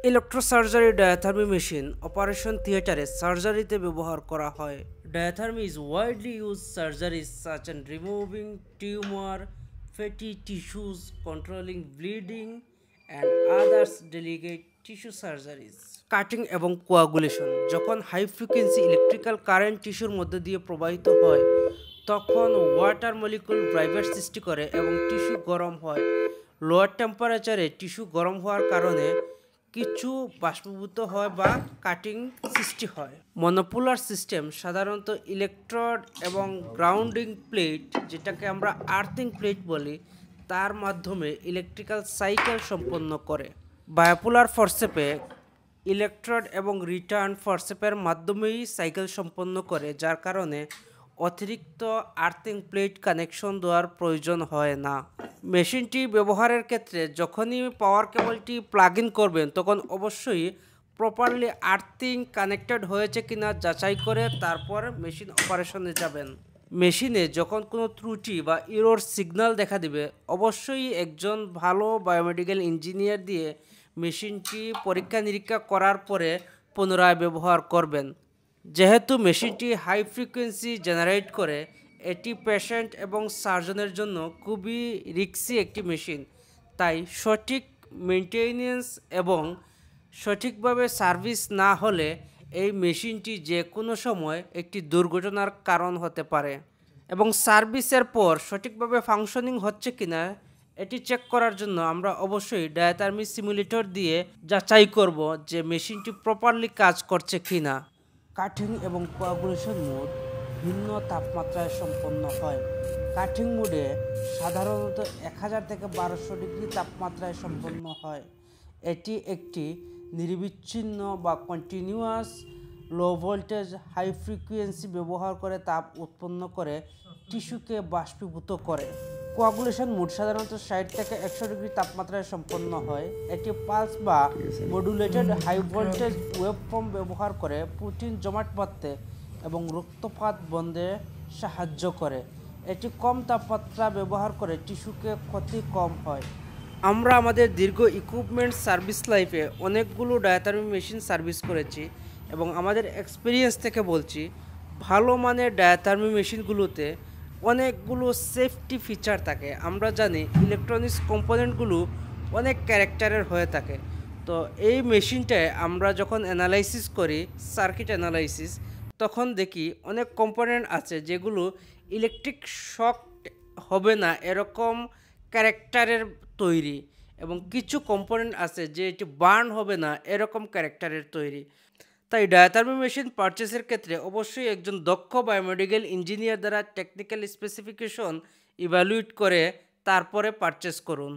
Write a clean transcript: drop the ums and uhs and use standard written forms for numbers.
Electrosurgery diathermy machine operation থিয়েটারে সার্জারিতে ব্যবহার করা হয়। Diathermy is widely used surgeries such as removing tumor, fatty tissues, controlling bleeding, and others delicate tissue surgeries. Cutting এবং coagulation যখন high frequency electrical current টিস্যুর মধ্যে দিয়ে প্রবাহিত হয় তখন ওয়াটার মলিকুল ড্রাইভার সৃষ্টি করে এবং টিস্যু গরম হয়। লোয়ার টেম্পারেচারে টিস্যু গরম হওয়ার কারণে কিছু বাষ্পীভূত হয় বা কাটিং সৃষ্টি হয়। মনোপুলার সিস্টেম সাধারণত ইলেকট্রোড এবং গ্রাউন্ডিং প্লেট, যেটাকে আমরা আর্থিং প্লেট বলি, তার মাধ্যমে ইলেকট্রিক্যাল সাইকেল সম্পন্ন করে। বায়োপুলার ফরসেপে ইলেকট্রোড এবং রিটার্ন ফরসেপের মাধ্যমেই সাইকেল সম্পন্ন করে, যার কারণে অতিরিক্ত আর্থিং প্লেট কানেকশন দেওয়ার প্রয়োজন হয় না। মেশিনটি ব্যবহারের ক্ষেত্রে যখনই পাওয়ার কেবলটি প্লাগ ইন করবেন তখন অবশ্যই প্রপারলি আর্থিং কানেক্টেড হয়েছে কিনা যাচাই করে তারপর মেশিন অপারেশনে যাবেন। মেশিনে যখন কোনো ত্রুটি বা ইরোর সিগন্যাল দেখা দিবে অবশ্যই একজন ভালো বায়োমেডিক্যাল ইঞ্জিনিয়ার দিয়ে মেশিনটি পরীক্ষা নিরীক্ষা করার পরে পুনরায় ব্যবহার করবেন। যেহেতু মেশিনটি হাই ফ্রিকোয়েন্সি জেনারেট করে, এটি পেশেন্ট এবং সার্জনের জন্য খুবই রিস্কি একটি মেশিন, তাই সঠিক মেনটেনেন্স এবং সঠিকভাবে সার্ভিস না হলে এই মেশিনটি যে কোনো সময় একটি দুর্ঘটনার কারণ হতে পারে। এবং সার্ভিসের পর সঠিকভাবে ফাংশনিং হচ্ছে কিনা এটি চেক করার জন্য আমরা অবশ্যই ডায়াথার্মি সিমুলেটর দিয়ে যাচাই করব যে মেশিনটি প্রপারলি কাজ করছে কিনা। কাটিং এবং কোয়াগুলেশন মোড ভিন্ন তাপমাত্রায় সম্পন্ন হয়। কাটিং মোডে সাধারণত 1000 থেকে 1200 ডিগ্রি তাপমাত্রায় সম্পন্ন হয়। এটি একটি নিরবিচ্ছিন্ন বা continuous low voltage high frequency ব্যবহার করে তাপ উৎপন্ন করে টিস্যুকে বাষ্পীভূত করে। কোয়াগুলেশন মোড সাধারণত 60 থেকে 100 ডিগ্রি তাপমাত্রায় সম্পন্ন হয়। এটি পালস বা মডুলেটেড হাই ভোল্টেজ ওয়েবফর্ম ব্যবহার করে প্রোটিন জমাট বাঁধতে এবং রক্তপাত বন্ধে সাহায্য করে। এটি কম তাপমাত্রা ব্যবহার করে টিস্যুকে ক্ষতি কম হয়। আমরা আমাদের দীর্ঘ ইকুইপমেন্ট সার্ভিস লাইফে অনেকগুলো ডায়াথার্মি মেশিন সার্ভিস করেছি এবং আমাদের এক্সপিরিয়েন্স থেকে বলছি, ভালো মানের ডায়াথার্মি মেশিনগুলোতে অনেকগুলো সেফটি ফিচার থাকে। আমরা জানি ইলেকট্রনিক্স কম্পোনেন্টগুলো অনেক ক্যারেক্টারের হয়ে থাকে। তো এই মেশিনটায় আমরা যখন অ্যানালাইসিস করি, সার্কিট অ্যানালাইসিস, তখন দেখি অনেক কম্পোনেন্ট আছে যেগুলো ইলেকট্রিক শক হবে না এরকম ক্যারেক্টারের তৈরি, এবং কিছু কম্পোনেন্ট আছে যে এটি বার্ন হবে না এরকম ক্যারেক্টারের তৈরি। তাই ডায়াথার্মি মেশিন পারচেসের ক্ষেত্রে অবশ্যই একজন দক্ষ বায়োমেডিক্যাল ইঞ্জিনিয়ার দ্বারা টেকনিক্যাল স্পেসিফিকেশন ইভ্যালুয়েট করে তারপরে পারচেস করুন।